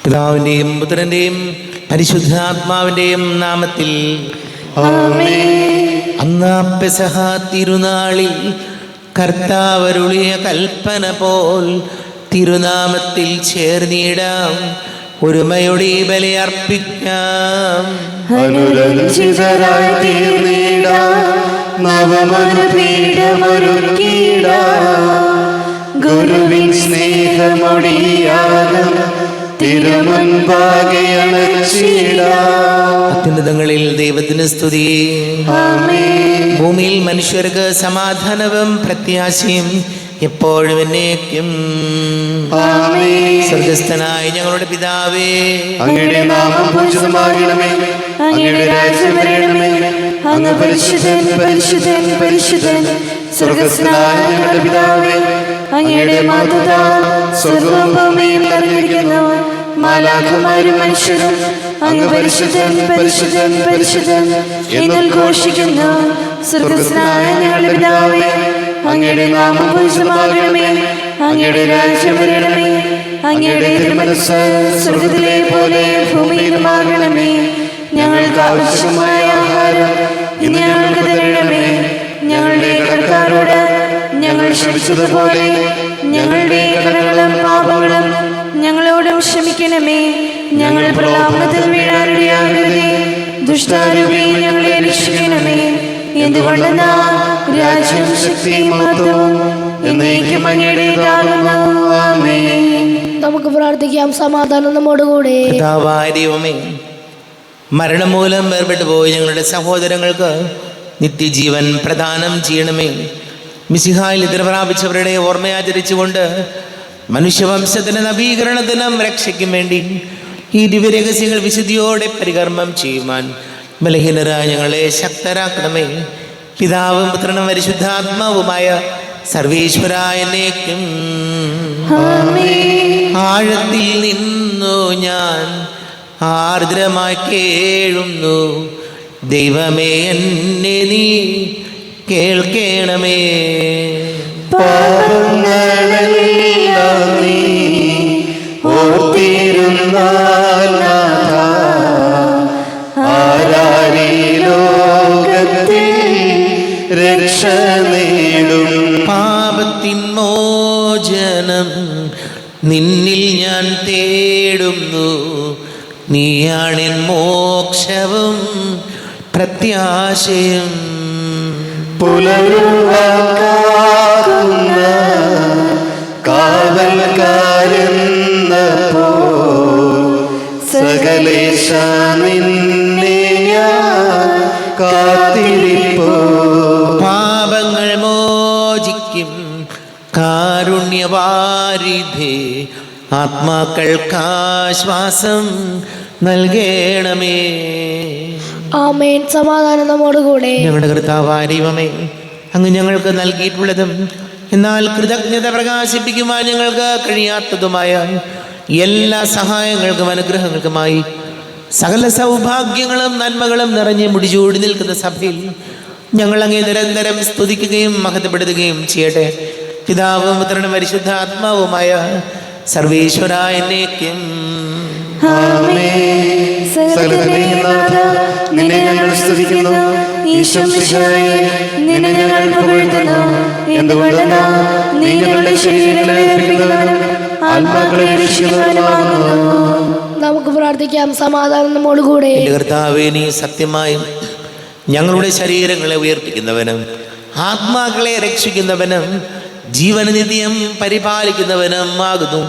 പിതാവിന്റെയും പുത്രന്റെയും പരിശുദ്ധാത്മാവിന്റെയും നാമത്തിൽ അന്നാ പെസഹ തിരുനാളിൽ കർത്താവരുളിയ കൽപ്പന പോൽ തിരുനാമത്തിൽ ചേർന്നിടാം, ഒരുമയോടെ ബലിയർപ്പിക്കാം. അനുരഞ്ജിതരായി തീർന്നിടാം, നവമൊരു പീഠമൊരുക്കിടാം. ഗുരുവിൻ സ്നേഹമൊടിയാകും തിരുമുൻപാകെ അണച്ചിടാം. അത്യുന്നതങ്ങളിൽ ദൈവത്തിന് സ്തുതി. ഭൂമിയിൽ മനുഷ്യർക്ക് സമാധാനവും പ്രത്യാശയും എപ്പോഴും എന്നേക്കും. സ്വർഗസ്ഥനായ ഞങ്ങളുടെ പിതാവേ, അങ്ങയുടെ നാമം പൂജിതമാകണമേ, അങ്ങയുടെ രാജ്യം വരണമേ, അങ്ങ് പരിശുദ്ധൻ പരിശുദ്ധൻ പരിശുദ്ധൻ. സ്വർഗസ്ഥനായ ഞങ്ങളുടെ പിതാവേ, അങ്ങയുടെ മാതൃക സ്വർഗ്ഗവും ഭൂമിയും നിറഞ്ഞിരിക്കുന്നു. മാലാഖമാരും മനുഷ്യരും അങ്ങ് പരിശുദ്ധൻ പരിശുദ്ധൻ പരിശുദ്ധൻ എന്ന് ഘോഷിക്കുന്നു. സ്വർഗസ്ഥനായ ഞങ്ങളുടെ പിതാവേ, അങ്ങയുടെ നാമം പൂജിതമാകണമേ, അങ്ങയുടെ രാജ്യം വരണമേ, അങ്ങയുടെ തിരുമനസ്സ് സ്വർഗ്ഗത്തിലെ പോലെ ഭൂമിയിലുമാകണമേ. ഞങ്ങൾക്ക് ആവശ്യമായ ആഹാരം ഇന്ന് ഞങ്ങൾക്ക് തരണമേ. ഞങ്ങളുടെ കടക്കാരോട് ഞങ്ങൾ ക്ഷമിച്ചതുപോലെ ഞങ്ങളുടെ കടങ്ങളും പാപങ്ങളും ഞങ്ങളോടും ക്ഷമിക്കണമേ. ഞങ്ങൾ പ്രലോഭനത്തിൽ വീഴാനിടയാകരുതേ, ദുഷ്ടാരൂപി ഞങ്ങളെ രക്ഷിക്കണമേ. എന്തുകൊണ്ടെന്നാൽ രാജ്യം ശക്തിയും മഹത്വവും എന്നേക്കും അങ്ങയുടേതാകുന്നു. ആമേൻ. നമുക്ക് പ്രാർത്ഥിക്കാം. സമാധാനം നമ്മോടുകൂടെ. പിതാവായ ദൈവമേ, മരണം മൂലം വേർപെട്ടു പോയി ഞങ്ങളുടെ സഹോദരങ്ങൾക്ക് നിത്യജീവൻ പ്രദാനം ചെയ്യണമേ. മിശിഹായിൽ നിദ്ര പ്രാപിച്ചവരുടെ ഓർമ്മയാചരിച്ചുകൊണ്ട് മനുഷ്യവംശത്തിന് നവീകരണത്തിനും രക്ഷയ്ക്കും വേണ്ടി ഈ ദിവ്യരഹസ്യങ്ങൾ വിശുദ്ധിയോടെ പരികർമ്മം ചെയ്യുവാൻ ബലഹീനരായ ഞങ്ങളെ ശക്തരാക്കണമേ. പിതാവും പുത്രനും പരിശുദ്ധാത്മാവുമായ സർവേശ്വരായ എന്നേക്കും. ആഴത്തിൽ നിന്നു ഞാൻ ആർദ്രമായി കേഴുന്നു, ദൈവമേ എന്നെ നീ കേൾക്കണമേ. പാപങ്ങളെല്ലാം നീ ഓർത്തിരുന്നാൽ ആരാരീ ലോകത്തിൽ രക്ഷ നേടും. പാപത്തിൻ മോചനം നിന്നിൽ ഞാൻ തേടുന്നു, നീയാണെൻ മോക്ഷവും പ്രത്യാശയും. പുലരുവാക്കുന്ന കാവൽക്കാരെന്ന സകലേശ നിന്നെ ഞാൻ കാത്തിരിപ്പോ. പാപങ്ങൾ മോചിക്കും കാരുണ്യവാരിധേ, ആത്മാക്കൾക്കാശ്വാസം നൽകണമേ. ആമേൻ. സമാധാനം നമ്മോടുകൂടെ. ഞങ്ങളുടെ കർത്താവായ ദൈവമേ, അങ്ങ് ഞങ്ങൾക്ക് നൽകിയിട്ടുള്ളതും എന്നാൽ കൃതജ്ഞത പ്രകാശിപ്പിക്കുവാൻ ഞങ്ങൾക്ക് കഴിയാത്തതുമായ എല്ലാ സഹായങ്ങൾക്കും അനുഗ്രഹങ്ങൾക്കുമായി സകല സൗഭാഗ്യങ്ങളും നന്മകളും നിറഞ്ഞ് മുടിചൂടി നിൽക്കുന്ന സഭയിൽ ഞങ്ങൾ അങ്ങേ നിരന്തരം സ്തുതിക്കുകയും മഹത്വപ്പെടുത്തുകയും ചെയ്യട്ടെ. പിതാവും പുത്രനും പരിശുദ്ധാത്മാവുമായ സർവേശ്വരായ എന്നേക്കും. നിന്നെ ഞങ്ങൾ സ്തുതിക്കുന്നു, ഈശോമിശിഹായേ നിന്നെ ഞങ്ങൾ പുകഴ്ത്തുന്നു. എന്തുകൊണ്ടെന്നാൽ നീ ഞങ്ങളുടെ ശരീരങ്ങളെ അർപ്പിക്കുന്നവനും ആത്മാക്കളെ രക്ഷിക്കുന്നവനുമാകുന്നു. നമുക്ക് പ്രാർത്ഥിക്കാം. സമാധാനം നമ്മോടുകൂടെ. എൻ്റെ കർത്താവേ, നീ സത്യമായും ഞങ്ങളുടെ ശരീരങ്ങളെ ഉയർപ്പിക്കുന്നവനും ആത്മാക്കളെ രക്ഷിക്കുന്നവനും ജീവനനിത്യം പരിപാലിക്കുന്നവനും ആകുന്നു.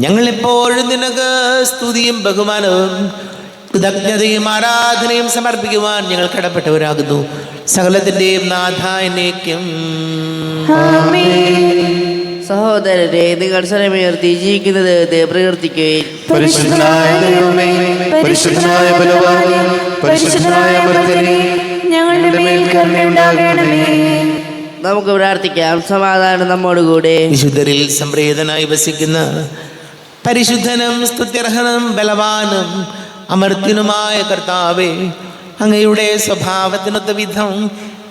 ഞങ്ങളെപ്പോഴും നിനക്ക് സ്തുതിയും ബഹുമാനവും കൃതജ്ഞതയും ആരാധനയും സമർപ്പിക്കുവാൻ ഞങ്ങൾ കടപ്പെട്ടവരാകുന്നു. സകലത്തിൻ്റെയും നാഥ എന്നേക്കും. സഹോദരരെ, നിങ്ങൾ സ്വരമുയർത്തി ജീവിക്കുന്നത് പ്രകീർത്തിക്കുകയും പരിശുദ്ധനായ ദൈവമേ, പരിശുദ്ധനായ ബലവാനേ, പരിശുദ്ധനായ അമർത്യനേ, ഞങ്ങളുടെ മേൽ കരുണയുണ്ടാകണമേ. നമുക്ക് പ്രാർത്ഥിക്കാം. സമാധാനം നമ്മോടുകൂടെ. വിശുദ്ധരിൽ സംപ്രീതനായി വസിക്കുന്ന പരിശുദ്ധനും സ്തുത്യർഹനും ബലവാനും അമർത്യനുമായ കർത്താവേ, അങ്ങയുടെ സ്വഭാവത്തിനൊത്ത വിധം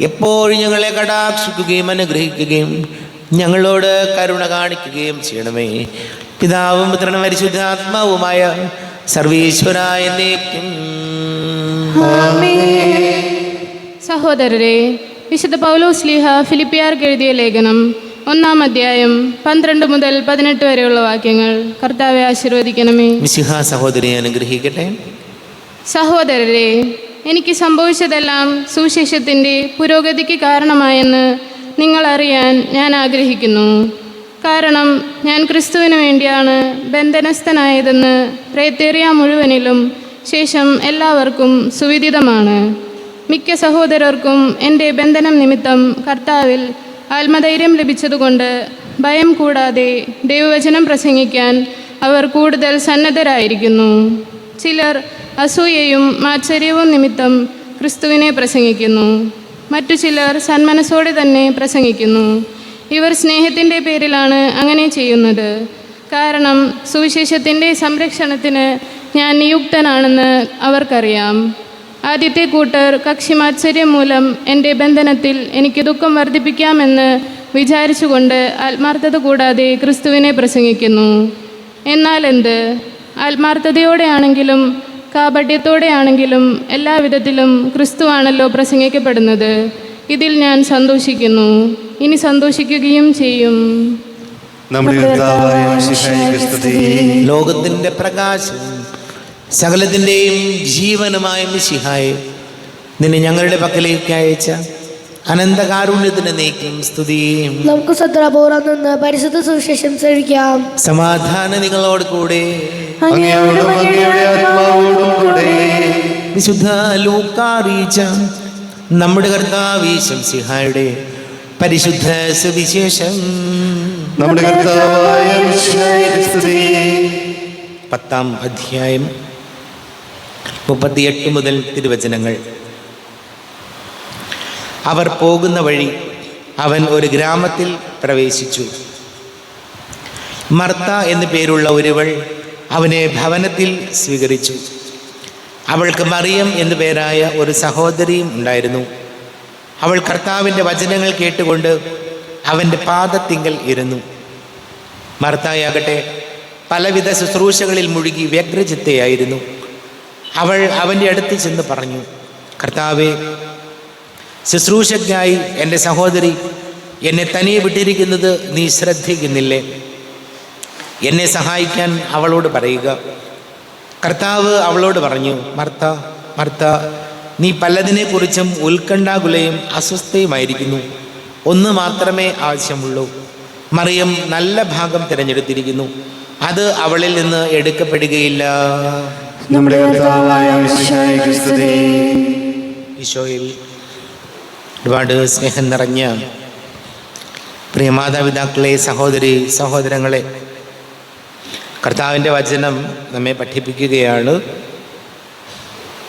എപ്പോഴും ഞങ്ങളെ കടാക്ഷിക്കുകയും അനുഗ്രഹിക്കുകയും ഞങ്ങളോട് കരുണ കാണിക്കുകയും ചെയ്യണമേ. പിതാവും പുത്രനും പരിശുദ്ധാത്മാവുമായ സർവീശ്വരായ എന്നേക്കും. സഹോദരരെ, വിശുദ്ധ പൗലോസ് ശ്ലീഹ ഫിലിപ്പിയാർക്ക് എഴുതിയ ലേഖനം 1-ാം അധ്യായം 12 മുതൽ 18 വരെയുള്ള വാക്യങ്ങൾ കർത്താവെ ആശീർവദിക്കണമേ. മിശിഹ സഹോദരിയെ അനുഗ്രഹിക്കട്ടെ. സഹോദരരെ, എനിക്ക് സംഭവിച്ചതെല്ലാം സുവിശേഷത്തിൻ്റെ പുരോഗതിക്ക് കാരണമായെന്ന് നിങ്ങൾ അറിയാൻ ഞാൻ ആഗ്രഹിക്കുന്നു. കാരണം ഞാൻ ക്രിസ്തുവിന് വേണ്ടിയാണ് ബന്ധനസ്ഥനായതെന്ന് പ്രേത്തേറിയ മുഴുവനിലും ശേഷം എല്ലാവർക്കും സുവിദിതമാണ്. മിക്ക സഹോദരർക്കും എൻ്റെ ബന്ധനം നിമിത്തം കർത്താവിൽ ആത്മധൈര്യം ലഭിച്ചതുകൊണ്ട് ഭയം കൂടാതെ ദൈവവചനം പ്രസംഗിക്കാൻ അവർ കൂടുതൽ സന്നദ്ധരായിരിക്കുന്നു. ചിലർ അസൂയയും മാത്സര്യവും നിമിത്തം ക്രിസ്തുവിനെ പ്രസംഗിക്കുന്നു. മറ്റു ചിലർ സന്മനസ്സോടെ തന്നെ പ്രസംഗിക്കുന്നു. ഇവർ സ്നേഹത്തിൻ്റെ പേരിലാണ് അങ്ങനെ ചെയ്യുന്നത്. കാരണം സുവിശേഷത്തിൻ്റെ സംരക്ഷണത്തിന് ഞാൻ നിയുക്തനാണെന്ന് അവർക്കറിയാം. ആദ്യത്തെ കൂട്ടർ കക്ഷിമാത്സര്യം മൂലം എൻ്റെ ബന്ധനത്തിൽ എനിക്ക് ദുഃഖം വർദ്ധിപ്പിക്കാമെന്ന് വിചാരിച്ചുകൊണ്ട് ആത്മാർത്ഥത കൂടാതെ ക്രിസ്തുവിനെ പ്രസംഗിക്കുന്നു. എന്നാൽ എന്ത്? ആത്മാർത്ഥതയോടെയാണെങ്കിലും കാപട്യത്തോടെയാണെങ്കിലും എല്ലാവിധത്തിലും ക്രിസ്തുവാണല്ലോ പ്രസംഗിക്കപ്പെടുന്നത്. ഇതിൽ ഞാൻ സന്തോഷിക്കുന്നു, ഇനി സന്തോഷിക്കുകയും ചെയ്യും. ലോകത്തിൻ്റെ പ്രകാശം സകലത്തിൻ്റെയും ജീവനുമായ മിശിഹായെ, നിന്നെ ഞങ്ങളുടെ പക്കലേക്ക് അയച്ച അനന്തകാരുണ്യത്തിന് നീക്കും സ്തുതിയും. നമുക്ക് ശ്രദ്ധാപൂർവം നിന്ന് പരിശുദ്ധ സുവിശേഷം ശ്രവിക്കാം. സമാധാനം നിങ്ങളോട് കൂടെ. വിശുദ്ധ ലൂക്കാ അറിയിച്ച നമ്മുടെ കർത്താവ് മിശിഹായുടെ പരിശുദ്ധ സുവിശേഷം. നമ്മുടെ കർത്താവായ മിശിഹായുടെ സ്തുതി. 10-ാം അധ്യായം 38 മുതൽ തിരുവചനങ്ങൾ. അവർ പോകുന്ന വഴി അവൻ ഒരു ഗ്രാമത്തിൽ പ്രവേശിച്ചു. മർത്ത എന്നു പേരുള്ള ഒരുവൾ അവനെ ഭവനത്തിൽ സ്വീകരിച്ചു. അവൾക്ക് മറിയം എന്നു പേരായ ഒരു സഹോദരിയും ഉണ്ടായിരുന്നു. അവൾ കർത്താവിൻ്റെ വചനങ്ങൾ കേട്ടുകൊണ്ട് അവൻ്റെ പാദത്തിങ്കൽ ഇരുന്നു. മർത്തായാകട്ടെ പലവിധ ശുശ്രൂഷകളിൽ മുഴുകി വ്യഗ്രചിത്തയായിരുന്നു. അവൾ അവൻ്റെ അടുത്ത് ചെന്ന് പറഞ്ഞു, കർത്താവേ, ശുശ്രൂഷയ്ക്കായി എൻ്റെ സഹോദരി എന്നെ തനിയെ വിട്ടിരിക്കുന്നത് നീ ശ്രദ്ധിക്കുന്നില്ലേ? എന്നെ സഹായിക്കാൻ അവളോട് പറയുക. കർത്താവ് അവളോട് പറഞ്ഞു, മർത്ത, മർത്ത, നീ പലതിനെക്കുറിച്ചും ഉത്കണ്ഠാകുലയും അസ്വസ്ഥയുമായിരിക്കുന്നു. ഒന്ന് മാത്രമേ ആവശ്യമുള്ളൂ. മറിയം നല്ല ഭാഗം തിരഞ്ഞെടുത്തിരിക്കുന്നു, അത് അവളിൽ നിന്ന് എടുക്കപ്പെടുകയില്ല. നമ്മുടെ കർത്താവായ മിശിഹായുടെ സ്തുതി. ഈശോയിൽ ഒരുപാട് സ്നേഹം നിറഞ്ഞ പ്രിയ മാതാപിതാക്കളെ, സഹോദരി സഹോദരങ്ങളെ, കർത്താവിൻ്റെ വചനം നമ്മെ പഠിപ്പിക്കുകയാണ്.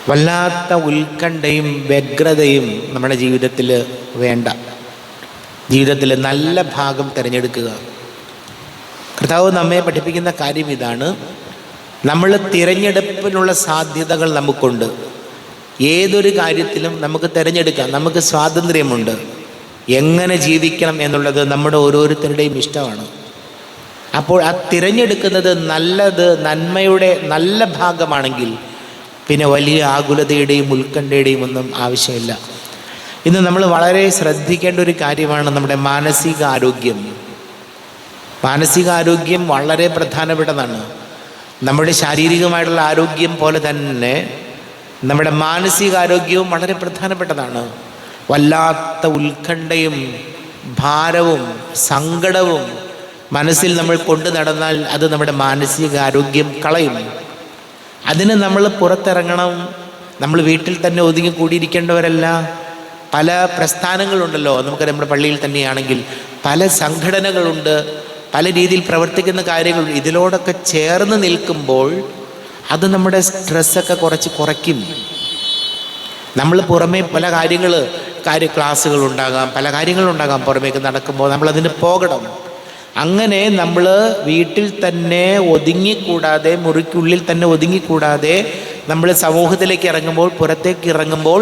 വല്ലാത്ത ഉത്കണ്ഠയും വ്യഗ്രതയും നമ്മുടെ ജീവിതത്തിൽ വേണ്ട. ജീവിതത്തിൽ നല്ല ഭാഗം തിരഞ്ഞെടുക്കുക. കർത്താവ് നമ്മെ പഠിപ്പിക്കുന്ന കാര്യം ഇതാണ്. നമ്മൾ തിരഞ്ഞെടുപ്പിനുള്ള സാധ്യതകൾ നമുക്കുണ്ട്. ഏതൊരു കാര്യത്തിലും നമുക്ക് തിരഞ്ഞെടുക്കാം. നമുക്ക് സ്വാതന്ത്ര്യമുണ്ട്. എങ്ങനെ ജീവിക്കണം എന്നുള്ളത് നമ്മുടെ ഓരോരുത്തരുടെയും ഇഷ്ടമാണ്. അപ്പോൾ ആ തിരഞ്ഞെടുക്കുന്നത് നല്ലത്, നന്മയുടെ നല്ല ഭാഗമാണെങ്കിൽ പിന്നെ വലിയ ആകുലതയുടെയും ഉത്കണ്ഠയുടെയും ഒന്നും ആവശ്യമില്ല. ഇന്ന് നമ്മൾ വളരെ ശ്രദ്ധിക്കേണ്ട ഒരു കാര്യമാണ് നമ്മുടെ മാനസികാരോഗ്യം. മാനസികാരോഗ്യം വളരെ പ്രധാനപ്പെട്ടതാണ്. നമ്മുടെ ശാരീരികമായിട്ടുള്ള ആരോഗ്യം പോലെ തന്നെ നമ്മുടെ മാനസികാരോഗ്യവും വളരെ പ്രധാനപ്പെട്ടതാണ്. വല്ലാത്ത ഉത്കണ്ഠയും ഭാരവും സങ്കടവും മനസ്സിൽ നമ്മൾ കൊണ്ടു നടന്നാൽ അത് നമ്മുടെ മാനസികാരോഗ്യം കളയും. അതിന് നമ്മൾ പുറത്തിറങ്ങണം. നമ്മൾ വീട്ടിൽ തന്നെ ഒതുങ്ങി കൂടിയിരിക്കേണ്ടവരല്ല. പല പ്രസ്ഥാനങ്ങളുണ്ടല്ലോ. നമുക്ക് നമ്മുടെ പള്ളിയിൽ തന്നെയാണെങ്കിൽ പല സംഘടനകളുണ്ട്, പല രീതിയിൽ പ്രവർത്തിക്കുന്ന കാര്യങ്ങൾ. ഇതിലോടൊക്കെ ചേർന്ന് നിൽക്കുമ്പോൾ അത് നമ്മുടെ സ്ട്രെസ്സൊക്കെ കുറയ്ക്കും. നമ്മൾ പുറമേ പല ക്ലാസ്സുകളുണ്ടാകാം, പല കാര്യങ്ങളുണ്ടാകാം. പുറമേക്ക് നടക്കുമ്പോൾ നമ്മളതിന് പോകണം. അങ്ങനെ നമ്മൾ വീട്ടിൽ തന്നെ ഒതുങ്ങിക്കൂടാതെ, മുറിക്കുള്ളിൽ തന്നെ ഒതുങ്ങിക്കൂടാതെ നമ്മൾ സമൂഹത്തിലേക്ക് ഇറങ്ങുമ്പോൾ, പുറത്തേക്ക് ഇറങ്ങുമ്പോൾ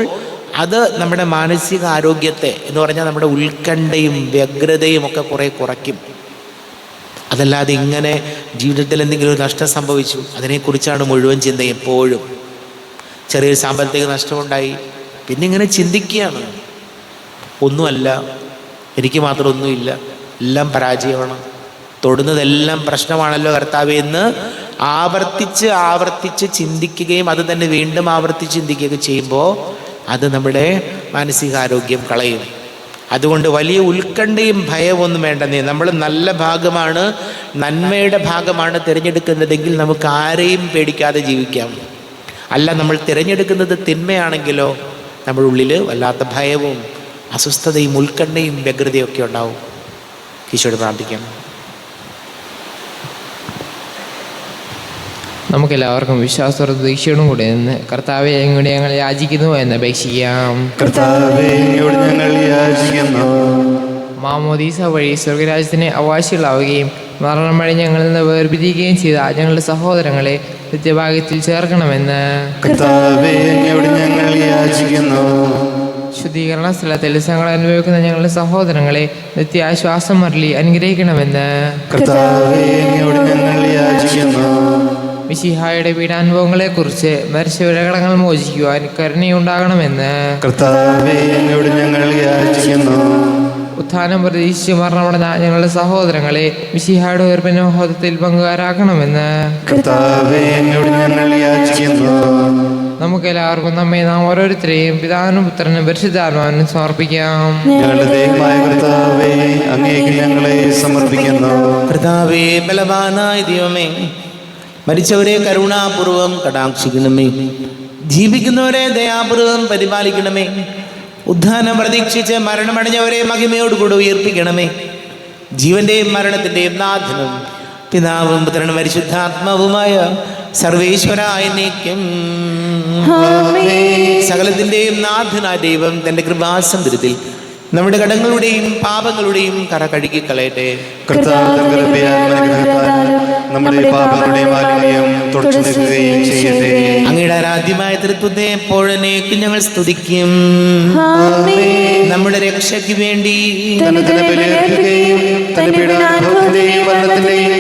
അത് നമ്മുടെ മാനസിക ആരോഗ്യത്തെ എന്ന് പറഞ്ഞാൽ നമ്മുടെ ഉത്കണ്ഠയും വ്യഗ്രതയും ഒക്കെ കുറേ കുറയ്ക്കും. അതല്ലാതെ ഇങ്ങനെ ജീവിതത്തിൽ എന്തെങ്കിലും ഒരു നഷ്ടം സംഭവിച്ചു അതിനെക്കുറിച്ചാണ് മുഴുവൻ ചിന്ത. എപ്പോഴും ചെറിയൊരു സാമ്പത്തിക നഷ്ടമുണ്ടായി പിന്നെ ഇങ്ങനെ ചിന്തിക്കുകയാണ്, ഒന്നുമല്ല, എനിക്ക് മാത്രം ഒന്നുമില്ല, എല്ലാം പരാജയമാണ്, തൊടുന്നതെല്ലാം പ്രശ്നമാണല്ലോ കർത്താവേ എന്ന് ആവർത്തിച്ച് ചിന്തിക്കുകയും അത് തന്നെ വീണ്ടും ആവർത്തിച്ച് ചിന്തിക്കുകയൊക്കെ ചെയ്യുമ്പോൾ അത് നമ്മുടെ മാനസികാരോഗ്യം കളയും. അതുകൊണ്ട് വലിയ ഉത്കണ്ഠയും ഭയവും ഒന്നും വേണ്ടെന്നേ. നമ്മൾ നല്ല ഭാഗമാണ്, നന്മയുടെ ഭാഗമാണ് തിരഞ്ഞെടുക്കുന്നതെങ്കിൽ നമുക്ക് ആരെയും പേടിക്കാതെ ജീവിക്കാം. അല്ല, നമ്മൾ തിരഞ്ഞെടുക്കുന്നത് തിന്മയാണെങ്കിലോ നമ്മുടെ ഉള്ളിൽ വല്ലാത്ത ഭയവും അസ്വസ്ഥതയും ഉത്കണ്ഠയും വ്യഗ്രതയും ഒക്കെ ഉണ്ടാവും. ഈശോയോട് പ്രാർത്ഥിക്കാം. നമുക്കെല്ലാവർക്കും വിശ്വാസത്തോടും ദീക്ഷയോടും കൂടെ നിന്ന് കർത്താവെ അങ്ങോട്ട് ഞങ്ങൾ യാചിക്കുന്നു എന്ന് അപേക്ഷിക്കാം. കർത്താവേ, അങ്ങയോട് ഞങ്ങൾ യാചിക്കുന്നു. മാമോദീസ വഴി സ്വർഗരാജ്യത്തിന് അവകാശികളാവുകയും മരണം വഴി ഞങ്ങളിൽ നിന്ന് വേർപിരിയുകയും ചെയ്ത ഞങ്ങളുടെ സഹോദരങ്ങളെ നിത്യഭാഗ്യത്തിൽ ചേർക്കണമെന്ന് കർത്താവേ, അങ്ങയോട് ഞങ്ങൾ യാചിക്കുന്നു. ശുദ്ധീകരണ സ്ഥലത്തിൽ സങ്കടം അനുഭവിക്കുന്ന ഞങ്ങളുടെ സഹോദരങ്ങളെ നിത്യാശ്വാസം അരുളി അനുഗ്രഹിക്കണമെന്ന് കർത്താവേ, അങ്ങയോട് ഞങ്ങൾ യാചിക്കുന്നു. മിശിഹായുടെ പീഡാനുഭവങ്ങളെക്കുറിച്ച് മരിച്ചവരുടെ കടങ്ങൾ മോചിക്കുവാൻ കരുണയുണ്ടാകണമെന്ന് കർത്താവേ, അങ്ങയോട് ഞങ്ങൾ യാചിക്കുന്നു. ഉത്ഥാനം പ്രതീക്ഷിച്ച് മരണമടഞ്ഞ ഞങ്ങളുടെ സഹോദരങ്ങളെ മിശിഹായുടെ ഉയർപ്പിന്റെ മഹത്വത്തിൽ പങ്കുകാരാക്കണമെന്ന് കർത്താവേ, അങ്ങയോട് ഞങ്ങൾ യാചിക്കുന്നു. നമുക്കെല്ലാവർക്കും നാം ഓരോരുത്തരെയും പിതാവിനും പുത്രനും പരിശുദ്ധാത്മാവിനും സമർപ്പിക്കാം. ഞങ്ങളുടെ ദൈവമായ കർത്താവേ, അങ്ങേക്ക് ഞങ്ങളെ സമർപ്പിക്കുന്നു. കർത്താവേ, ബലവാനായ ദൈവമേ, മരിച്ചവരെ കരുണാപൂർവം കടാക്ഷിക്കണമേ, ജീവിക്കുന്നവരെ ദയാപൂർവം പരിപാലിക്കണമേ, ഉദ്ധാനം പ്രതീക്ഷിച്ച് മരണമടഞ്ഞവരെ മഹിമയോടുകൂടി ഉയർപ്പിക്കണമേ. ജീവന്റെയും മരണത്തിന്റെയും നാഥനും പിതാവും പുത്രനും പരിശുദ്ധാത്മാവുമായ സർവേശ്വരായ നീക്കും സകലത്തിന്റെയും നാഥനായ ദൈവം തന്റെ കൃപാസമുദ്രത്തിൽ നമ്മുടെ കടങ്ങളുടെയും പാപങ്ങളുടെയും കറ കഴുകിക്കളയട്ടെ. കർത്താവ് തന്റെ കൃപയാലും അനുഗ്രഹത്താലും നമ്മുടെ പാപങ്ങളുടെയും മാലിന്യം തുടച്ചു നീക്കുകയും ചെയ്യട്ടെ. അങ്ങയുടെ ആരാധ്യമായ തൃത്വത്തെ എപ്പോഴേക്കും ഞങ്ങൾ സ്തുതിക്കും. നമ്മുടെ രക്ഷയ്ക്ക് വേണ്ടി തന്നെ ബലിയർപ്പിക്കുകയും തന്റെ പീഡാനുഭവത്തിന്റെയും മരണത്തിന്റെയും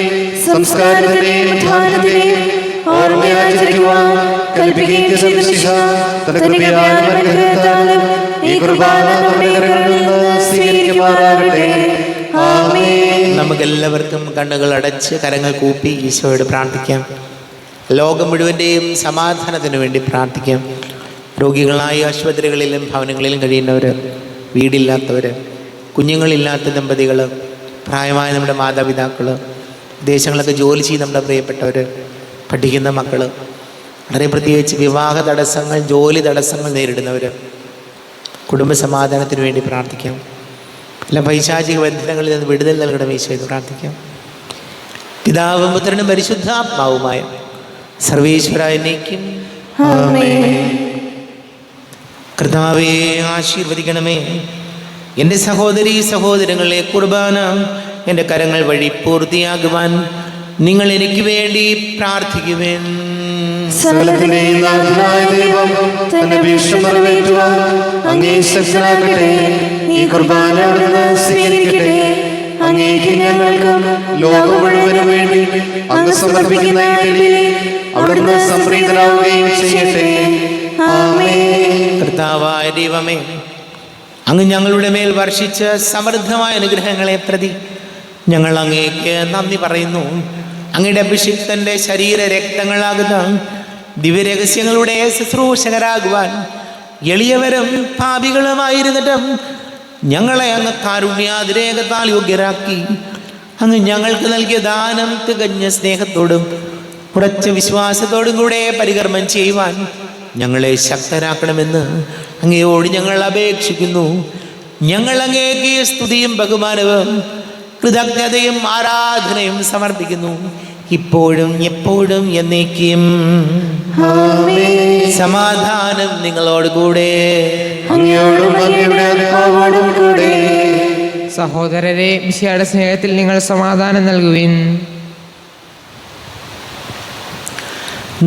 സംസ്കാരത്തിന്റെയും ഉത്ഥാനത്തിന്റെയും ഓർമ്മയാചരിക്കുവാൻ കൽപ്പിക്കുകയും ചെയ്ത മിശിഹ തന്റെ കൃപയാലും അനുഗ്രഹത്താലും ഈ കുർബാന നമ്മുടെ കരങ്ങളിൽ നിന്ന് സ്വീകരിക്കുമാറാകട്ടെ. ആമേൻ. നമുക്കെല്ലാവർക്കും കണ്ണുകൾ അടച്ച് കരങ്ങൾ കൂപ്പി ഈശോയോട് പ്രാർത്ഥിക്കാം. ലോകം മുഴുവൻ്റെയും സമാധാനത്തിന് വേണ്ടി പ്രാർത്ഥിക്കാം. രോഗികളായ ആശുപത്രികളിലും ഭവനങ്ങളിലും കഴിയുന്നവർ, വീടില്ലാത്തവർ, കുഞ്ഞുങ്ങളില്ലാത്ത ദമ്പതികൾ, പ്രായമായ നമ്മുടെ മാതാപിതാക്കൾ, ദേശങ്ങളൊക്കെ ജോലി ചെയ്ത് നമ്മുടെ പ്രിയപ്പെട്ടവർ, പഠിക്കുന്ന മക്കൾ, വളരെ പ്രത്യേകിച്ച് വിവാഹ തടസ്സങ്ങൾ, ജോലി തടസ്സങ്ങൾ നേരിടുന്നവർ, കുടുംബ സമാധാനത്തിന് വേണ്ടി പ്രാർത്ഥിക്കാം. എല്ലാ പൈശാചിക ബന്ധനങ്ങളിൽ നിന്ന് വിടുതൽ നൽകണം ഈശോയെന്ന് പ്രാർത്ഥിക്കാം. പിതാവും പുത്രനും പരിശുദ്ധാത്മാവുമായ സർവേശ്വരായ നീക്കും കർത്താവേ ആശീർവദിക്കണമേ. എൻ്റെ സഹോദരീ സഹോദരങ്ങളെ, കുർബാന എൻ്റെ കരങ്ങൾ വഴി പൂർത്തിയാകുവാൻ നിങ്ങൾ എനിക്ക് വേണ്ടി പ്രാർത്ഥിക്കുവേൻ. സകലത്തിന്റെയും നാഥനായ ദൈവം തന്റെ ഭീഷണി നിറവേറ്റുവാൻ അങ്ങേ ശക്തനാകട്ടെ. ഈ കുർബാന അവിടുന്ന് സ്വീകരിക്കട്ടെ. അങ്ങേക്ക് ഞങ്ങൾക്കും ലോകം മുഴുവനും വേണ്ടി അങ്ങ് സമർപ്പിക്കുന്ന ഈ ബലിയിൽ അവിടുന്ന് സംപ്രീതനാവുകയും ചെയ്യട്ടെ. ആമേൻ. കർത്താവായ ദൈവമേ, അങ്ങ് ഞങ്ങളുടെ മേൽ വർഷിച്ച സമൃദ്ധമായ അനുഗ്രഹങ്ങളെ പ്രതി ഞങ്ങൾ അങ്ങേക്ക് നന്ദി പറയുന്നു. അങ്ങയുടെ അഭിഷിക്തന്റെ ശരീര രക്തങ്ങളാകുന്ന ദിവ്യരഹസ്യങ്ങളുടെ ശുശ്രൂഷകരാകുവാൻ എളിയവരും പാപികളുമായിരുന്നിട്ടും ഞങ്ങളെ അങ്ങ് കാരുണ്യാതിരേകത്താൽ യോഗ്യരാക്കി. അങ്ങ് ഞങ്ങൾക്ക് നൽകിയ ദാനം തികഞ്ഞ സ്നേഹത്തോടും ഉറച്ച വിശ്വാസത്തോടും കൂടെ പരികർമ്മം ചെയ്യുവാൻ ഞങ്ങളെ ശക്തരാക്കണമെന്ന് അങ്ങയോട് ഞങ്ങൾ അപേക്ഷിക്കുന്നു. ഞങ്ങൾ അങ്ങേക്ക് സ്തുതിയും ബഹുമാനവും കൃതജ്ഞതയും ആരാധനയും സമർപ്പിക്കുന്നു, ഇപ്പോഴും എപ്പോഴും എന്നേക്കും. സമാധാനം നിങ്ങളോട് കൂടെ. സഹോദരരെ, മിശിഹായുടെ സ്നേഹത്തിൽ നിങ്ങൾ സമാധാനം നൽകുവിൻ.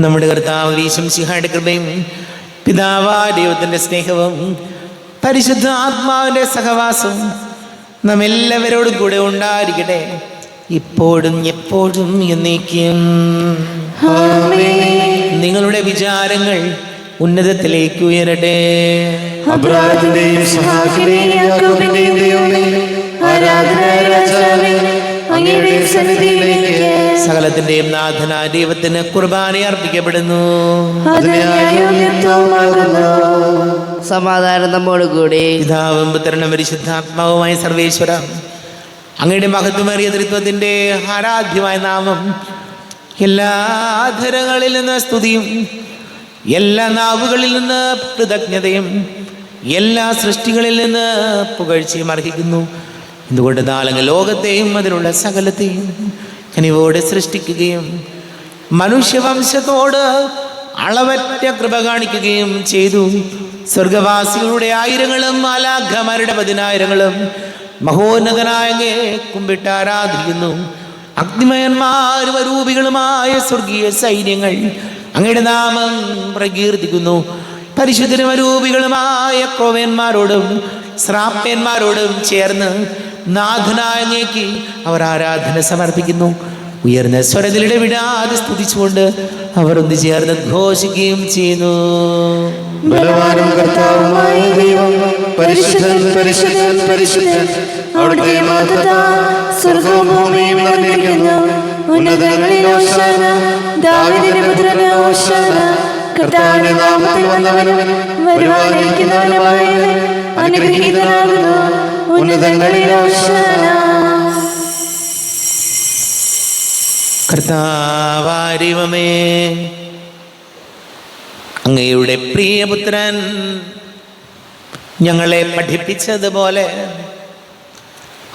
നമ്മുടെ കർത്താവ് ഈശോ മിശിഹായുടെ കൃപയും പിതാവായ ദൈവത്തിൻ്റെ സ്നേഹവും പരിശുദ്ധ ആത്മാവിൻ്റെ സഹവാസവും നാം എല്ലാവരോടും കൂടെ ഉണ്ടായിരിക്കട്ടെ, ഇപ്പോഴും എപ്പോഴും എന്നേക്കും. നിങ്ങളുടെ വിചാരങ്ങൾ ഉന്നതത്തിലേക്ക് ഉയരട്ടെ. അബ്രാഹത്തിന്റെയും ഇസ്ഹാക്കിന്റെയും യാക്കോബിന്റെയും ദൈവമേ, ആരാധനായ രാജാവേ, അങ്ങയുടെ സന്നിധിയിലേക്ക് സകലത്തിന്റെയും നാഥനായ ദൈവത്തിന് കുർബാന അർപ്പിക്കപ്പെടുന്നു. സമാധാനം നമ്മോട് കൂടെ. പിതാവും പുത്രനും പരിശുദ്ധാത്മാവുമായ സർവേശ്വര, അങ്ങയുടെ മഹത്വമേറിയ ത്രിത്വത്തിന്റെ ആരാധ്യമായ നാമം എല്ലാ ധരങ്ങളിൽ നിന്ന് സ്തുതിയും എല്ലാ നാവുകളിൽ നിന്ന് കൃതജ്ഞതയും എല്ലാ സൃഷ്ടികളിൽ നിന്ന് പുകഴ്ചയും അർഹിക്കുന്നു. എന്തുകൊണ്ട് നാലങ്ങ് ലോകത്തെയും അതിലുള്ള സകലത്തെയും കനിവോടെ സൃഷ്ടിക്കുകയും മനുഷ്യവംശത്തോട് അളവറ്റ കൃപ കാണിക്കുകയും ചെയ്തു. സ്വർഗവാസികളുടെ ആയിരങ്ങളും മാലാഖമാരുടെ 10,000ങ്ങളും മഹോന്നതനായ അങ്ങയെ കുമ്പിട്ട് ആരാധിക്കുന്നു. അഗ്നിമയന്മാരും അരൂപികളുമായ സ്വർഗീയ സൈന്യങ്ങൾ അങ്ങയുടെ നാമം പ്രകീർത്തിക്കുന്നു. പരിശുദ്ധരും അരൂപികളുമായ ക്രോവേന്മാരോടും ശ്രാപ്യന്മാരോടും ചേർന്ന് നാഥനായ അങ്ങേക്ക് അവർ ആരാധന സമർപ്പിക്കുന്നു. ഉയർന്ന സ്വരത്തിലിടെ വിടാതെ സ്തുതിച്ചുകൊണ്ട് അവർ ഒന്ന് ചേർന്ന് ഘോഷിക്കുകയും ചെയ്യുന്നു. ബലവാനും കർത്താവുമായ ദൈവം, പരിശുദ്ധൻ പരിശുദ്ധൻ പരിശുദ്ധൻ, അവിടുത്തെ മഹത്വത്താൽ സ്വർഗ്ഗവും ഭൂമിയും നിറഞ്ഞിരിക്കുന്നു. ഉന്നതങ്ങളിൽ ഹോശാന, ദാവീദിന്റെ പുത്രന് ഹോശാന. കർത്താവിന്റെ നാമത്തിൽ വന്നവനും വരുവാനിരിക്കുന്നവനുമായവൻ അനുഗ്രഹീതനാകുന്നു. ഉന്നതങ്ങളിൽ ഹോശാന. കർത്താവാരിവമേ, അങ്ങയുടെ പ്രിയപുത്രൻ ഞങ്ങളെ പഠിപ്പിച്ചതുപോലെ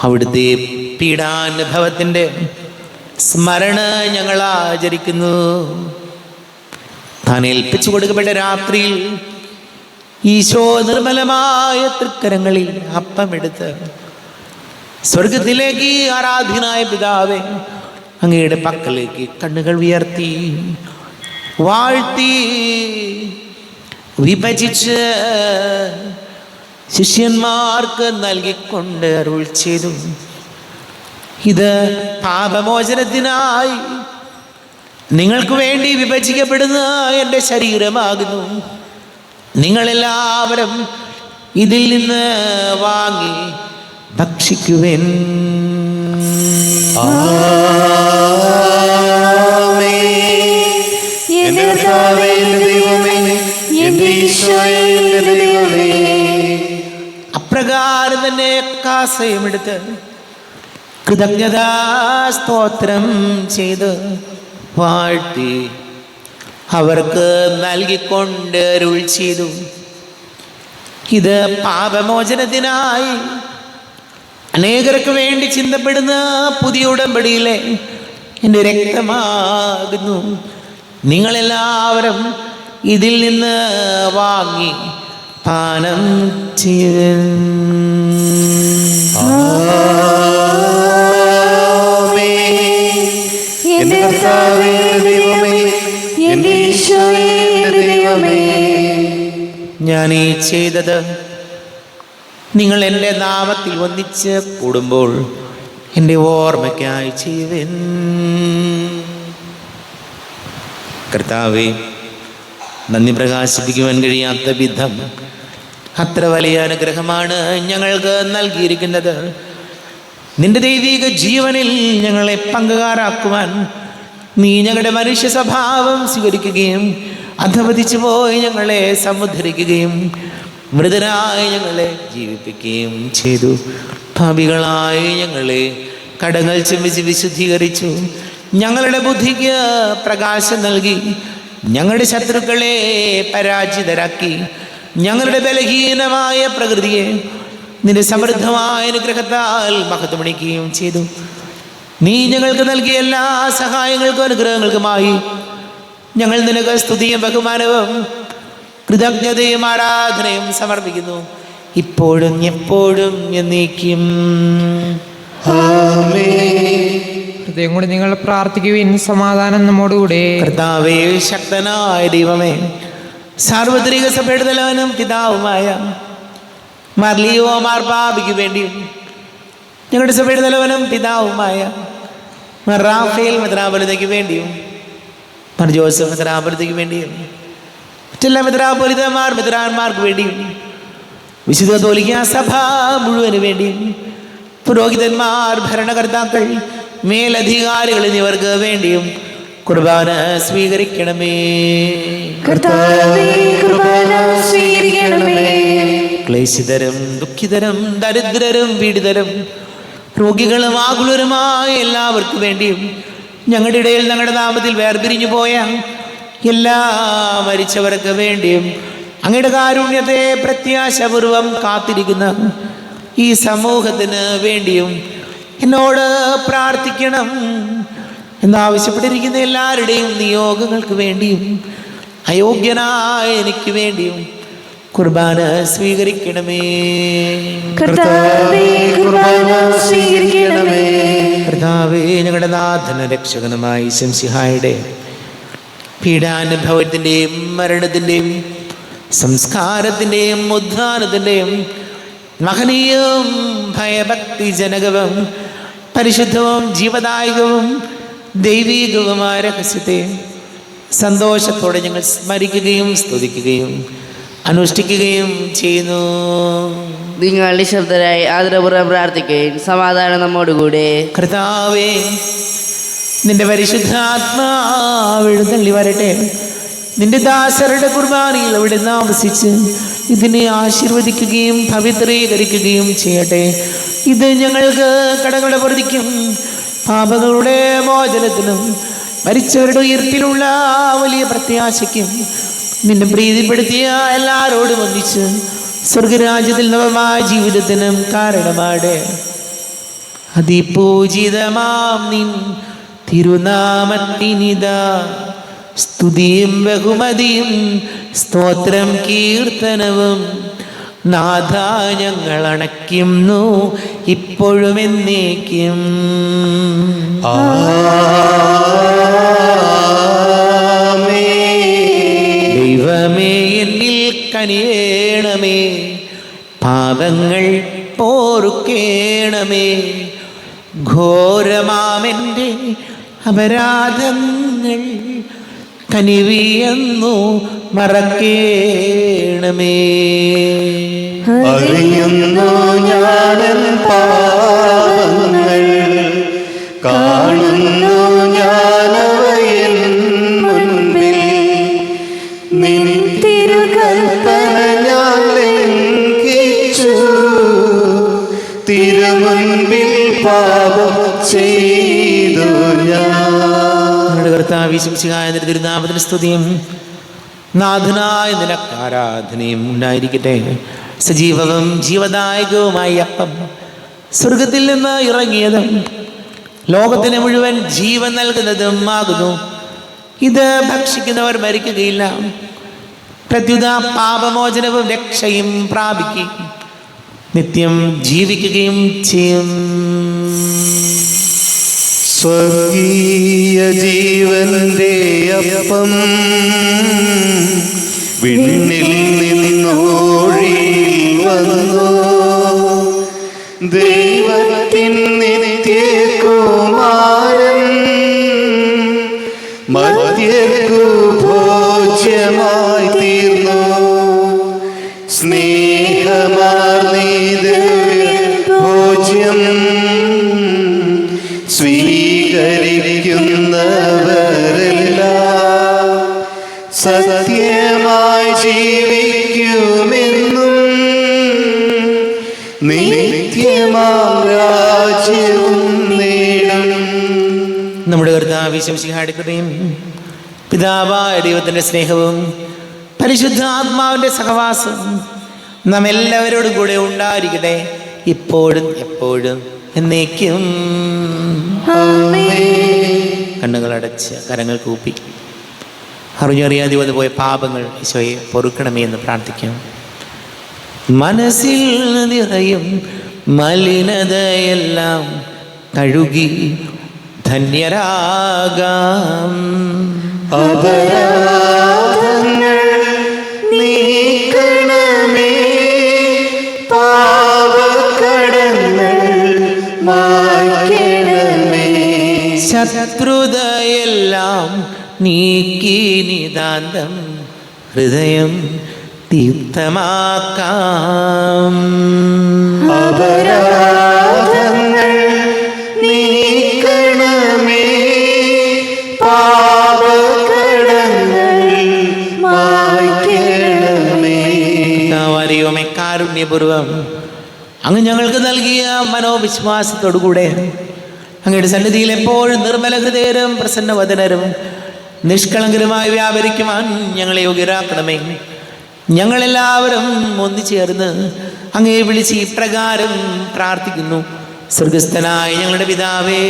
അവിടുത്തെ പീഡാനുഭവത്തിൻ്റെ സ്മരണ ഞങ്ങൾ ആചരിക്കുന്നു. താൻ ഏൽപ്പിച്ചു കൊടുക്കപ്പെട്ട രാത്രിയിൽ ഈശോ നിർമ്മലമായ തൃക്കരങ്ങളിൽ അപ്പമെടുത്ത് സ്വർഗത്തിലേക്ക് ആരാധ്യനായ പിതാവേ അങ്ങയുടെ പക്കലേക്ക് കണ്ണുകൾ ഉയർത്തി വാഴ്ത്തി വിഭജിച്ച് ശിഷ്യന്മാർക്ക് നൽകിക്കൊണ്ട് അരുൾ ചെയ്തു, ഇത് പാപമോചനത്തിനായി നിങ്ങൾക്ക് വേണ്ടി വിഭജിക്കപ്പെടുന്ന എൻ്റെ ശരീരമാകുന്നു. നിങ്ങളെല്ലാവരും ഇതിൽ നിന്ന് വാങ്ങി ഭക്ഷിക്കുവിൻ. എന്റെ കർത്താവേ, എന്റെ ദൈവമേ, എന്റെ ഈശോയേ, എന്റെ ദൈവമേ. അപ്രകാരം തന്നെ കാസയുമെടുത്ത് കൃതജ്ഞതാ സ്തോത്രം ചെയ്ത് വാഴ്ത്തി അവർക്ക് നൽകിക്കൊണ്ട് അരുൾ ചെയ്തു, ഇത് പാപമോചനത്തിനായി അനേകർക്ക് വേണ്ടി ചിന്തപ്പെടുന്ന പുതിയ ഉടമ്പടിയിലെ എൻ്റെ രക്തമാകുന്നു. നിങ്ങളെല്ലാവരും ഇതിൽ നിന്ന് വാങ്ങി പാനം ചെയ്യും. എന്റെ കർത്താവേ, എന്റെ ദൈവമേ, എന്റെ ഈശോയേ, എന്റെ ദൈവമേ. ഞാൻ ഈ ചെയ്തത് നിങ്ങൾ എൻ്റെ നാമത്തിൽ ഒന്നിച്ച് കൂടുമ്പോൾ എൻ്റെ ഓർമ്മയ്ക്കായി ചെയ്യുവിൻ. കർത്താവേ, നന്ദി പ്രകാശിപ്പിക്കുവാൻ കഴിയാത്ത വിധം അത്ര വലിയ അനുഗ്രഹമാണ് ഞങ്ങൾക്ക് നൽകിയിരിക്കുന്നത്. നിന്റെ ദൈവിക ജീവനിൽ ഞങ്ങളെ പങ്കുകാരാക്കുവാൻ നീ ഞങ്ങളുടെ മനുഷ്യ സ്വഭാവം സ്വീകരിക്കുകയും അധപതിച്ചു പോയി ഞങ്ങളെ സമുദ്ധരിക്കുകയും മൃതരായി ഞങ്ങളെ ജീവിപ്പിക്കുകയും ചെയ്തു. പാപികളായി ഞങ്ങളെ കടങ്ങൾ ചുമച്ച് വിശുദ്ധീകരിച്ചു. ഞങ്ങളുടെ ബുദ്ധിക്ക് പ്രകാശം നൽകി ഞങ്ങളുടെ ശത്രുക്കളെ പരാജിതരാക്കി ഞങ്ങളുടെ ബലഹീനമായ പ്രകൃതിയെ നിന്റെ സമൃദ്ധമായ അനുഗ്രഹത്താൽ മഹത്വമണിക്കുകയും ചെയ്തു. നീ ഞങ്ങൾക്ക് നൽകിയ എല്ലാ സഹായങ്ങൾക്കും അനുഗ്രഹങ്ങൾക്കുമായി ഞങ്ങൾ നിനക്ക് സ്തുതിയും ബഹുമാനവും കൃതജ്ഞതയും ആരാധനയും സമർപ്പിക്കുന്നു, ഇപ്പോഴും എപ്പോഴും എന്നേക്കും. ഹൃദയം കൊണ്ട് നിങ്ങൾ പ്രാർത്ഥിക്കുവിൻ. സമാധാനം നമ്മോടുകൂടെ. കർത്താവേ, ശക്തനായ ദൈവമേ, സാർവത്രിക സഭയുടെ തലവനും പിതാവുമായ മാർലിയോ മാർപാബിക്ക് വേണ്ടിയും ഞങ്ങളുടെ സഭയുടെ തലവനും പിതാവുമായ റാഫേൽ മെത്രാപൊലീത്തയ്ക്ക് വേണ്ടിയും ജോസഫ് മെത്രാപൊലീത്തയ്ക്ക് വേണ്ടിയും മറ്റെല്ലാ മെത്രാന്മാർക്ക് വേണ്ടിയും വിശുദ്ധ കത്തോലിക്കാ സഭ മുഴുവന് വേണ്ടിയും പുരോഹിതന്മാർ, ഭരണകർത്താക്കൾ, മേലധികാരികൾ എന്നിവർക്ക് വേണ്ടിയും കുർബാന സ്വീകരിക്കണമേ. ക്ലേശിതരും ദുഃഖിതരും ദരിദ്രരും പീഡിതരും രോഗികളും ആകുലരുമായ എല്ലാവർക്കും വേണ്ടിയും ഞങ്ങളുടെ ഇടയിൽ ഞങ്ങളുടെ നാമത്തിൽ വേർപിരിഞ്ഞു പോയ എല്ലാ മരിച്ചവർക്ക് വേണ്ടിയും അങ്ങയുടെ കാരുണ്യത്തെ പ്രത്യാശപൂർവം കാത്തിരിക്കുന്ന ഈ സമൂഹത്തിന് വേണ്ടിയും എന്നോട് പ്രാർത്ഥിക്കണം എന്നാവശ്യപ്പെട്ടിരിക്കുന്ന എല്ലാവരുടെയും നിയോഗങ്ങൾക്ക് വേണ്ടിയും അയോഗ്യനായ എനിക്ക് വേണ്ടിയും കുർബാന സ്വീകരിക്കണമേ. കർത്താവേ, ഞങ്ങളുടെ നാഥന രക്ഷകനുമായി ശംസിഹായുടെ പീഡാനുഭവത്തിൻ്റെയും മരണത്തിൻ്റെയും സംസ്കാരത്തിൻ്റെയും ഉദ്ധാനത്തിൻ്റെയും മഹനീയവും ഭയഭക്തിജനകവും പരിശുദ്ധവും ജീവദായകവും ദൈവീകവുമായ രഹസ്യത്തെ സന്തോഷത്തോടെ ഞങ്ങൾ സ്മരിക്കുകയും സ്തുതിക്കുകയും അനുഷ്ഠിക്കുകയും ചെയ്യുന്നു. നിങ്ങൾ നിശബ്ദരായി ആദരപൂർവ്വം പ്രാർത്ഥിക്കുകയും സമാധാനം നമ്മോടുകൂടെ. കർത്താവേ, നിന്റെ പരിശുദ്ധാത്മാവ് എഴുന്നള്ളി വരട്ടെ. നിന്റെ ദാസരുടെ കുർബാനയിൽ അവിടെ താമസിച്ച് ഇതിനെ ആശീർവദിക്കുകയും പവിത്രീകരിക്കുകയും ചെയ്യട്ടെ. ഇത് ഞങ്ങൾക്ക് കടങ്ങളുടെ പ്രതിക്കും പാപങ്ങളുടെ മോചനത്തിനും മരിച്ചവരുടെ ഉയർത്തിലുള്ള വലിയ പ്രത്യാശയ്ക്കും നിന്നെ പ്രീതിപ്പെടുത്തിയ എല്ലാവരോടും ഒന്നിച്ച് സ്വർഗരാജ്യത്തിൽ നവമായ ജീവിതത്തിനും കാരണമാടെ. അതിപൂജിതമാം നിൻ തിരുനാമത്തിനിതാ സ്തുതിയും ബഹുമതിയും സ്തോത്രം കീർത്തനവും നാഥ ഞങ്ങൾ അണയ്ക്കുന്നു ഇപ്പോഴും എന്നേക്കും. ദൈവമേ, എന്നിൽ കനിയേണമേ, പാപങ്ങൾ പോറുക്കേണമേ, ഘോരമാമെൻ്റെ അപരാധങ്ങൾ കനിവിയെന്നു മറക്കേണമേ. അറിയുന്നു ഞാനൻ പാപങ്ങൾ, കാണുന്നു ഞാനവയൻ മുൻപിൽ, നിൻ തിരുകൽപ്പന ഞാൻ ലംഘിച്ചു, തിരുമുൻപിൽ പാപം ചെയ്തു ഞാൻ. കർത്താവേ, ശംസിഹായ നിന്റെ തിരുനാമത്തിന് സ്തുതിയും നാഥനായ നിനക്ക് ആരാധനയും ഉണ്ടായിരിക്കട്ടെ. സജീവവും ജീവദായകവുമായ അപ്പം സ്വർഗത്തിൽ നിന്ന് ഇറങ്ങിയതും ലോകത്തിന് മുഴുവൻ ജീവൻ നൽകുന്നതും ആകുന്നു. ഇത് ഭക്ഷിക്കുന്നവർ മരിക്കുകയില്ല, പ്രത്യുത പാപമോചനവും രക്ഷയും പ്രാപിക്കുകയും നിത്യം ജീവിക്കുകയും ചെയ്യും. സ്വർഗീയ ജീവന്റെ അപ്പം വിണ്ണിൽ നിന്നോഴി വന്നു, ദൈവത്തിൻ നിത്യകുമാരൻ മധ്യക്കു ഭോജ്യമായി തീർന്നു. സ്നേഹമാർന്നീ ഭോജ്യം സ്വീകരിക്കുന്നവരെല്ലാം സത്യമായി ജീവിക്കുമെന്നും നിത്യമാം രാജ്യവും നേടും. നമ്മുടെ കർത്താവേ, ശംസിഹായുടെ കൃപയും പിതാവായ ദൈവത്തിൻ്റെ സ്നേഹവും പരിശുദ്ധാത്മാവിൻ്റെ സഹവാസവും നാം എല്ലാവരോടും കൂടെ ഉണ്ടായിരിക്കട്ടെ, ഇപ്പോഴും എപ്പോഴും എന്നേക്കും. കണ്ണുകളടച്ച് കരങ്ങൾ കൂപ്പി അറിഞ്ഞറിയാതെ വന്നു പോയ പാപങ്ങൾ ഈശോയെ പൊറുക്കണമേ എന്ന് പ്രാർത്ഥിക്കാം. മനസ്സിൽ നിറയും മലിനതയെല്ലാം കഴുകി ധന്യരാകാം. അപരാധങ്ങൾ ശത്രുതയെല്ലാം നീക്കി നിതാന്തം ഹൃദയം ദീപ്തമാക്കാം. അപരാധങ്ങൾ നീക്കണമേ, പാപകടങ്ങൾ മായ്ക്കണമേ. ദൈവമേ, കാരുണ്യപൂർവം അങ്ങ് ഞങ്ങൾക്ക് നൽകിയ മനോവിശ്വാസത്തോടുകൂടെ അങ്ങയുടെ സന്നിധിയിൽ എപ്പോഴും നിർമ്മല ഹൃദയരും പ്രസന്നവദനരും നിഷ്കളങ്കരുമായി വ്യാപരിക്കുവാൻ ഞങ്ങളെ യോഗ്യരാക്കണമേ. ഞങ്ങളെല്ലാവരും ഒന്നുചേർന്ന് അങ്ങയെ വിളിച്ച് ഇപ്രകാരം പ്രാർത്ഥിക്കുന്നു. സ്വർഗസ്ഥനായ ഞങ്ങളുടെ പിതാവേ,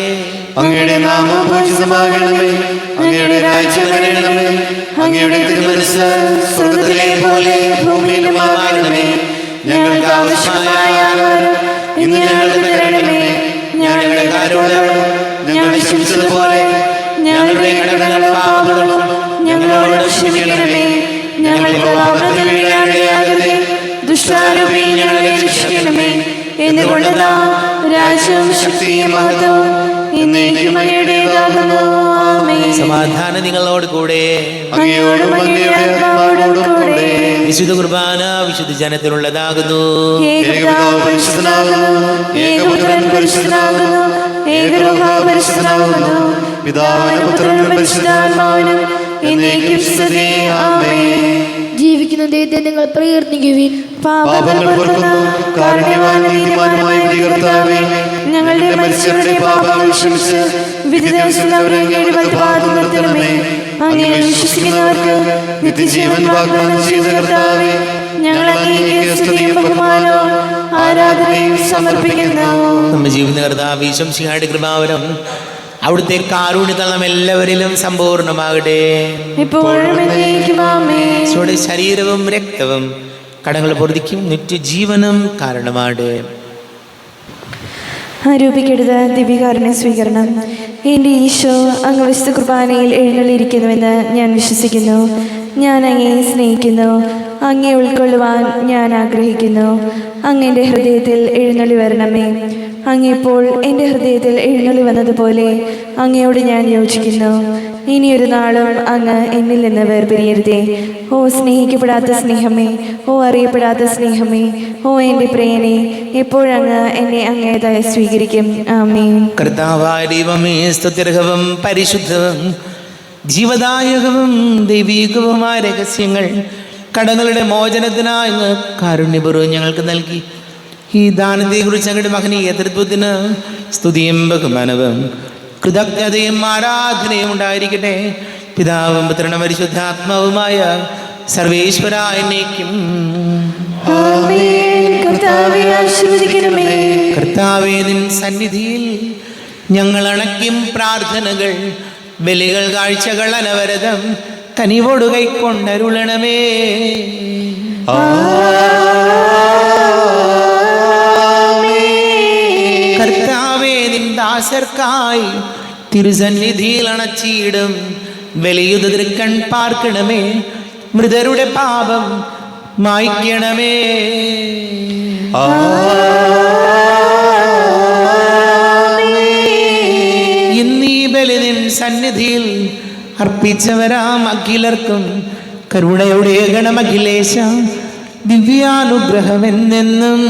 അങ്ങയുടെ നാമം പൂജിതമാകണമേ, അങ്ങയുടെ രാജ്യം വരണമേ, അങ്ങയുടെ തിരുമനസ്സ് സ്വർഗ്ഗത്തിലെ പോലെ ഭൂമിയിലുമാകണമേ. ഞങ്ങൾക്ക് ആവശ്യമായ ആഹാരം ഇന്ന് ഞങ്ങൾക്ക് തരണമേ. ഞങ്ങളുടെ കടങ്ങളോട് ഞങ്ങൾ ക്ഷമിച്ചതുപോലെ ഞങ്ങളുടെ കടങ്ങളും പാപങ്ങളും ഞങ്ങളോട് ക്ഷമിക്കണമേ. ഞങ്ങളെ പാപത്തിൽ വീഴാനിടയാകരുതേ, ദുഷ്ടാരൂപിയിൽ ഞങ്ങളെ രക്ഷിക്കണമേ. എന്നുകൊണ്ടെന്നാൽ രാജ്യവും ശക്തിയും മഹത്വവും എന്നേക്കും അങ്ങയുടേതാകുന്നു. ആമേൻ. സമാധാനം നിങ്ങളോട് കൂടെ. അങ്ങയോടും അങ്ങയുടെ ആത്മാവോടും കൂടെ. വിശുദ്ധ കുർബാന വിശുദ്ധ ജനത്തിനുള്ളതാകുന്നു. ഏകപിതാവ് പരിശുദ്ധനാകുന്നു, ഏകപുത്രൻ പരിശുദ്ധനാകുന്നു, ഏകരൂഹ പരിശുദ്ധനാകുന്നു, പിതാവിനും പുത്രനും പരിശുദ്ധാത്മാവിനും എന്നേക്കും സ്തുതി. ആമേൻ. ജീവിക്കുന്ന ദൈവത്തെ നിങ്ങൾ പ്രകീർത്തിക്കുവിൻ. പാപങ്ങൾ പൊറുക്കുന്നു കാരുണ്യവാൻ നീതിമാനുമായ കർത്താവേ, ഞങ്ങളുടെ മരിച്ചവരുടെ പാപങ്ങൾ ക്ഷമിച്ച് വിധി ദിവസത്തിൽ അവരെ അങ്ങയുടെ വലതുഭാഗത്ത് നിർത്തണമേ. അങ്ങയെ വിശ്വസിക്കുന്നവർക്ക് നിത്യജീവൻ വാഗ്ദാനം ചെയ്ത കർത്താവേ, ഞങ്ങൾ അങ്ങേക്ക് സ്തുതിയും ബഹുമാനവും ആരാധനയും സമർപ്പിക്കുന്നു. നമ്മുടെ ജീവിത കർത്താവ് ഈശോമിശിഹായുടെ കൃപാവരം അവിടുത്തെ കാരുണ്യത്താൽ നാം എല്ലാവരിലും സമ്പൂർണ്ണമാകട്ടെ. ഇപ്പോഴും എന്നേക്കും ആമേൻ. ഈശോയുടെ ശരീരവും രക്തവും കടങ്ങൾ പൊറുതിക്കും നിത്യജീവനും കാരണമാണ്. ആരോപിക്കരുത് ദിവ്യകാരുണ്യ സ്വീകരണം. എൻ്റെ ഈശോ അങ്ങ് വിശുദ്ധ കുർബാനയിൽ എഴുന്നള്ളിയിരിക്കുന്നുവെന്ന് ഞാൻ വിശ്വസിക്കുന്നു. ഞാൻ അങ്ങയെ സ്നേഹിക്കുന്നു. അങ്ങയെ ഉൾക്കൊള്ളുവാൻ ഞാൻ ആഗ്രഹിക്കുന്നു. അങ്ങ് എൻ്റെ ഹൃദയത്തിൽ എഴുന്നള്ളി വരണമേ. അങ്ങിപ്പോൾ എൻ്റെ ഹൃദയത്തിൽ എഴുന്നള്ളി വന്നതുപോലെ അങ്ങയോട് ഞാൻ യോജിക്കുന്നു. ഇനിയൊരു നാളും അങ്ങ് എന്നിൽ നിന്ന് വേർപിരിയരുതേ. ഓ സ്നേഹിക്കപ്പെടാത്ത സ്നേഹമേ, ഓ അറിയപ്പെടാത്ത സ്നേഹമേ, ഓ എൻ്റെ പ്രിയനെ, എപ്പോഴങ്ങ് എന്നെ അങ്ങേതായി സ്വീകരിക്കും. ആമേൻ. കർത്താവായ ദൈവമേ, സ്തുത്യർഹവും പരിശുദ്ധവും ജീവദായകവും ദൈവീകവുമായ രഹസ്യങ്ങൾ കടങ്ങളുടെ മോചനത്തിനായി അങ്ങ് കാരുണ്യപൂർവ്വം ഞങ്ങൾക്ക് നൽകി. ഈ ദാനത്തെക്കുറിച്ച് അങ്ങയുടെ മഹനീയ തൃത്വത്തിന് സ്തുതിയും ബഹുമാനവും കൃതജ്ഞതയും ആരാധനയും ഉണ്ടായിരിക്കട്ടെ. പിതാവും പുത്രനും പരിശുദ്ധാത്മാവുമായ സർവേശ്വര എന്നേക്കും. കർത്താവേ, നിൻ സന്നിധിയിൽ ഞങ്ങൾ അണയ്ക്കും പ്രാർത്ഥനകൾ, ബലികൾ, കാഴ്ചകൾ അനവരതം കനിവോടു കൈക്കൊണ്ടരുളണമേ. കർത്താവേ, നിൻ ദാസർക്കായി തിരുസന്നിധിയിൽ അണച്ചിടും ബലിയുതൃക്കൺ പാർക്കണമേ. മൃതരുടെ പാപം മായ്ക്കണമേ. ഇന്നീ ബലി നിൻ സന്നിധിയിൽ അർപ്പിച്ചവരാം അഖിലർക്കും കരുണയുടെ ഗണമഖിലേശ ദിവ്യാനുഗ്രഹമെന്നെന്നും.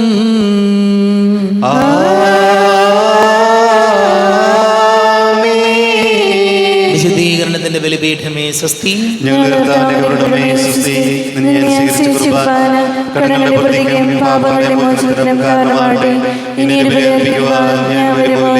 വിശുദ്ധീകരണത്തിന്റെ ബലിപീഠമേ സ്വസ്തി. ഞങ്ങളുടെ കർത്താവിന്റെ കരുണമേ സ്വസ്തി. നിന്നെ അനുസരിച്ച് കുർബാന കടങ്ങളുടെ പൊറുതിക്കും പാപങ്ങളുടെ മോചനത്തിനും കാരണമാകട്ടെ. ഇനി ബലിയർപ്പിക്കുവാൻ ഞാൻ വരുമ്പോൾ